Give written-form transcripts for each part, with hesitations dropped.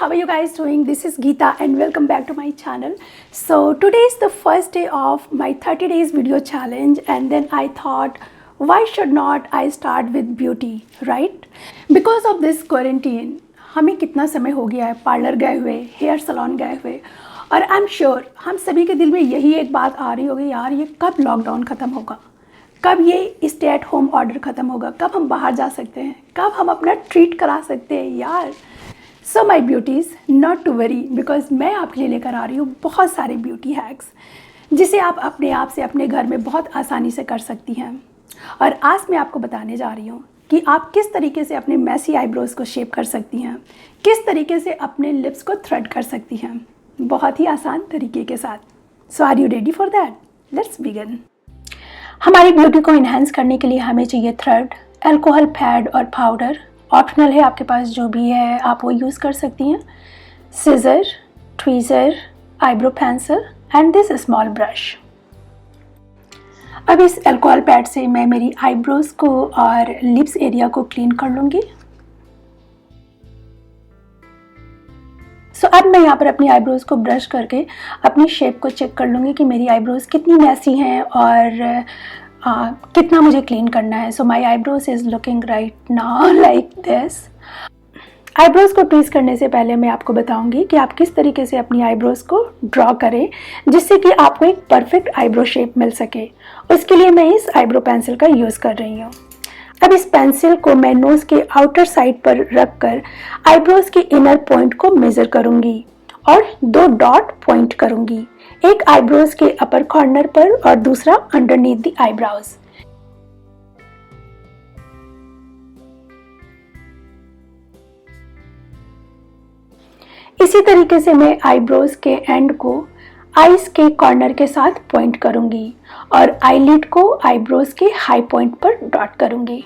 how are you guys doing? This is Geeta and welcome back to my channel. So today is the first day of my 30 days video challenge, and then I thought, why should not I start with beauty, right? Because of this quarantine, हमें कितना समय हो गया है parlour गए हुए, hair salon गए हुए, और आई एम श्योर हम सभी के दिल में यही एक बात आ रही होगी, यार ये कब लॉकडाउन ख़त्म होगा, कब ये स्टे एट होम ऑर्डर ख़त्म होगा, कब हम बाहर जा सकते हैं, कब हम अपना ट्रीट करा सकते हैं यार। So my beauties, not to worry, because मैं आपके लिए लेकर आ रही हूँ बहुत सारे ब्यूटी हैक्स जिसे आप अपने आप से अपने घर में बहुत आसानी से कर सकती हैं। और आज मैं आपको बताने जा रही हूँ कि आप किस तरीके से अपने मैसी आईब्रोज़ को शेप कर सकती हैं, किस तरीके से अपने लिप्स को थ्रेड कर सकती हैं, बहुत ही आसान तरीके के साथ। So are you ready for that? Let's begin. हमारी ब्यूटी को इन्हेंस करने के लिए हमें चाहिए थ्रेड, अल्कोहल पैड और पाउडर। ऑप्शनल है, आपके पास जो भी है आप वो यूज़ कर सकती हैं। Scissor, tweezer, eyebrow pencil and this small brush. अब इस अल्कोहल पैड से मैं मेरी आईब्रोज़ को और लिप्स एरिया को क्लीन कर लूँगी। सो अब मैं यहाँ पर अपनी आईब्रोज़ को ब्रश करके अपनी शेप को चेक कर लूँगी कि मेरी आईब्रोज़ कितनी मैसी हैं और कितना मुझे क्लीन करना है। So my eyebrows is looking right now like this. Eyebrows को ट्वीज़ करने से पहले मैं आपको बताऊंगी कि आप किस तरीके से अपनी आईब्रोज़ को ड्रॉ करें जिससे कि आपको एक परफेक्ट आईब्रो शेप मिल सके। उसके लिए मैं इस आईब्रो पेंसिल का यूज़ कर रही हूँ। अब इस पेंसिल को मैं नोज़ के आउटर साइड पर रख कर आईब्रोज़ के इनर पॉइंट को मेज़र करूँगी और 2 डॉट पॉइंट करूँगी, एक आईब्रोज के अपर कॉर्नर पर और दूसरा अंडरनीथ द आईब्रोज। इसी तरीके से मैं आईब्रोज के एंड को आईज के कॉर्नर के साथ पॉइंट करूंगी और आईलिड को आईब्रोज के हाई पॉइंट पर डॉट करूंगी।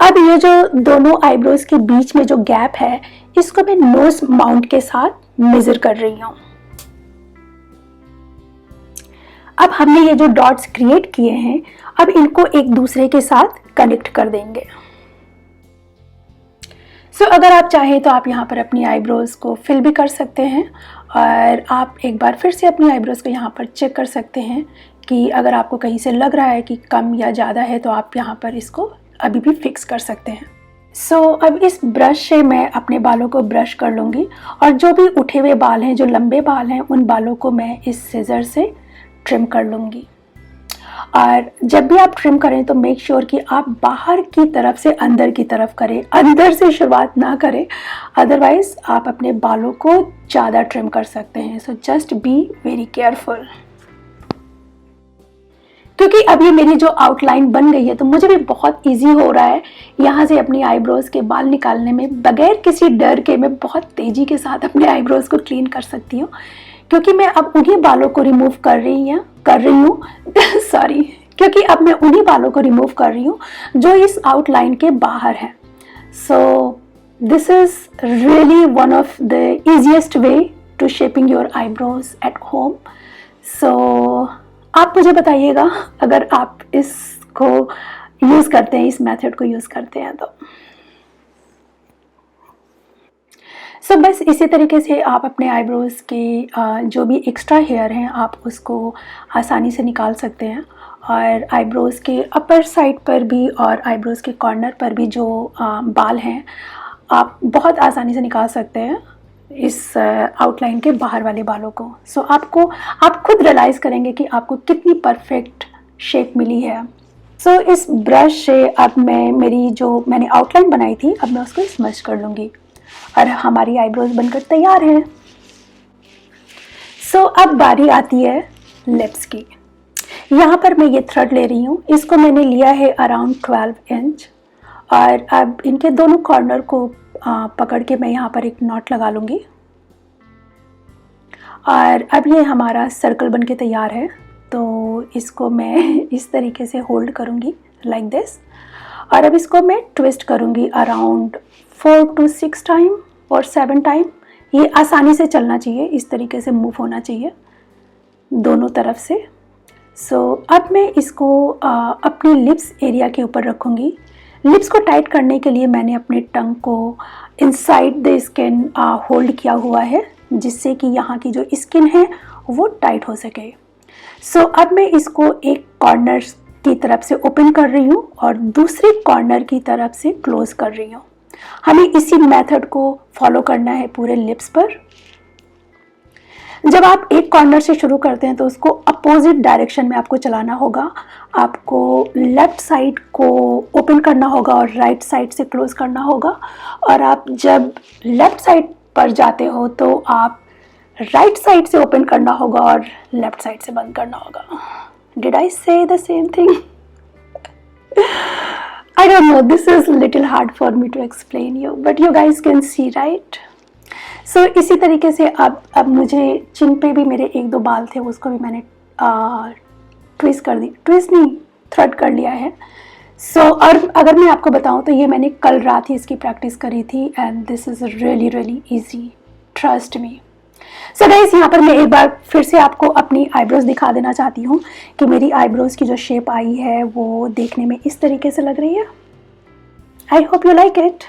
अब ये जो दोनों आईब्रोज के बीच में जो गैप है, इसको मैं नोज माउंट के साथ मेजर कर रही हूँ। अब हमने ये जो डॉट्स क्रिएट किए हैं, अब इनको एक दूसरे के साथ कनेक्ट कर देंगे। सो अगर आप चाहें तो आप यहाँ पर अपनी आईब्रोज को फिल भी कर सकते हैं और आप एक बार फिर से अपनी आईब्रोज को यहाँ पर चेक कर सकते हैं कि अगर आपको कहीं से लग रहा है कि कम या ज़्यादा है तो आप यहाँ पर इसको अभी भी फिक्स कर सकते हैं। सो अब इस ब्रश से मैं अपने बालों को ब्रश कर लूँगी और जो भी उठे हुए बाल हैं, जो लंबे बाल हैं, उन बालों को मैं इस सीजर से ट्रिम कर लूँगी। और जब भी आप ट्रिम करें तो मेक श्योर कि आप बाहर की तरफ से अंदर की तरफ करें, अंदर से शुरुआत ना करें, अदरवाइज आप अपने बालों को ज़्यादा ट्रिम कर सकते हैं। So just be very careful. क्योंकि अब ये मेरी जो आउटलाइन बन गई है तो मुझे भी बहुत इजी हो रहा है यहाँ से अपनी आईब्रोज़ के बाल निकालने में। बगैर किसी डर के मैं बहुत तेज़ी के साथ अपने आईब्रोज़ को क्लीन कर सकती हूँ, क्योंकि मैं अब उन्हीं बालों को रिमूव कर रही हूँ सॉरी, क्योंकि अब मैं उन्हीं बालों को रिमूव कर रही हूँ जो इस आउटलाइन के बाहर है। So this is really one of the easiest way to shaping your eyebrows at home. So आप मुझे बताइएगा अगर आप इसको यूज़ करते हैं, इस मेथड को यूज़ करते हैं तो। सो बस इसी तरीके से आप अपने आईब्रोज़ के जो भी एक्स्ट्रा हेयर हैं आप उसको आसानी से निकाल सकते हैं। और आईब्रोज़ के अपर साइड पर भी और आईब्रोज़ के कॉर्नर पर भी जो बाल हैं आप बहुत आसानी से निकाल सकते हैं इस आउटलाइन के बाहर वाले बालों को। सो आप खुद रियलाइज़ करेंगे कि आपको कितनी परफेक्ट शेप मिली है। सो इस ब्रश से अब मैंने आउटलाइन बनाई थी, अब मैं उसको स्मच कर लूँगी और हमारी आईब्रोज बनकर तैयार हैं। सो अब बारी आती है लिप्स की। यहाँ पर मैं ये थ्रेड ले रही हूँ, इसको मैंने लिया है अराउंड 12 इंच और अब इनके दोनों कॉर्नर को पकड़ के मैं यहाँ पर एक नॉट लगा लूँगी। और अब ये हमारा सर्कल बन के तैयार है, तो इसको मैं इस तरीके से होल्ड करूँगी लाइक दिस और अब इसको मैं ट्विस्ट करूँगी अराउंड 4 to 6 टाइम और 7 टाइम। ये आसानी से चलना चाहिए, इस तरीके से मूव होना चाहिए दोनों तरफ से। अब मैं इसको अपने लिप्स एरिया के ऊपर रखूँगी। लिप्स को टाइट करने के लिए मैंने अपने टंग को इनसाइड द स्किन होल्ड किया हुआ है, जिससे कि यहाँ की जो स्किन है वो टाइट हो सके। अब मैं इसको एक कॉर्नर की तरफ से ओपन कर रही हूँ और दूसरी कॉर्नर की तरफ से क्लोज कर रही हूँ। हमें इसी मेथड को फॉलो करना है पूरे लिप्स पर। जब आप एक कॉर्नर से शुरू करते हैं तो उसको अपोजिट डायरेक्शन में आपको चलाना होगा। आपको लेफ्ट साइड को ओपन करना होगा और राइट साइड से क्लोज करना होगा। और आप जब लेफ्ट साइड पर जाते हो तो आप राइट साइड से ओपन करना होगा और लेफ्ट साइड से बंद करना होगा। डिड आई से the same thing? I don't know, this is little hard for me to explain you, but you guys can see, right? इसी तरीके से अब मुझे चिन पे भी मेरे एक दो बाल थे, उसको भी मैंने ट्विस्ट कर दी, ट्विस्ट नहीं, थ्रेड कर लिया है। और अगर मैं आपको बताऊं तो ये मैंने कल रात ही इसकी प्रैक्टिस करी थी and this is really really easy, trust me. Guys, यहाँ पर मैं एक बार फिर से आपको अपनी आईब्रोज दिखा देना चाहती हूँ कि मेरी आईब्रोज की जो शेप आई है वो देखने में इस तरीके से लग रही है। I hope you like it.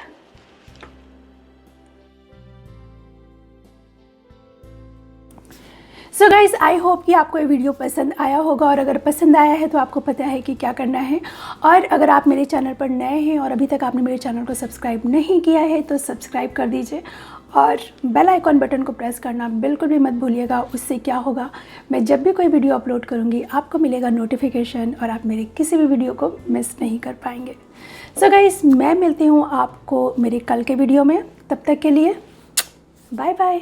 Guys, I hope कि आपको ये वीडियो पसंद आया होगा, और अगर पसंद आया है तो आपको पता है कि क्या करना है। और अगर आप मेरे चैनल पर नए हैं और अभी तक आपने मेरे चैनल को सब्सक्राइब नहीं किया है तो सब्सक्राइब कर दीजिए और बेल आइकॉन बटन को प्रेस करना बिल्कुल भी मत भूलिएगा। उससे क्या होगा, मैं जब भी कोई वीडियो अपलोड करूँगी आपको मिलेगा नोटिफिकेशन और आप मेरे किसी भी वीडियो को मिस नहीं कर पाएंगे। गाइज, मैं मिलती हूँ आपको मेरे कल के वीडियो में। तब तक के लिए बाय बाय।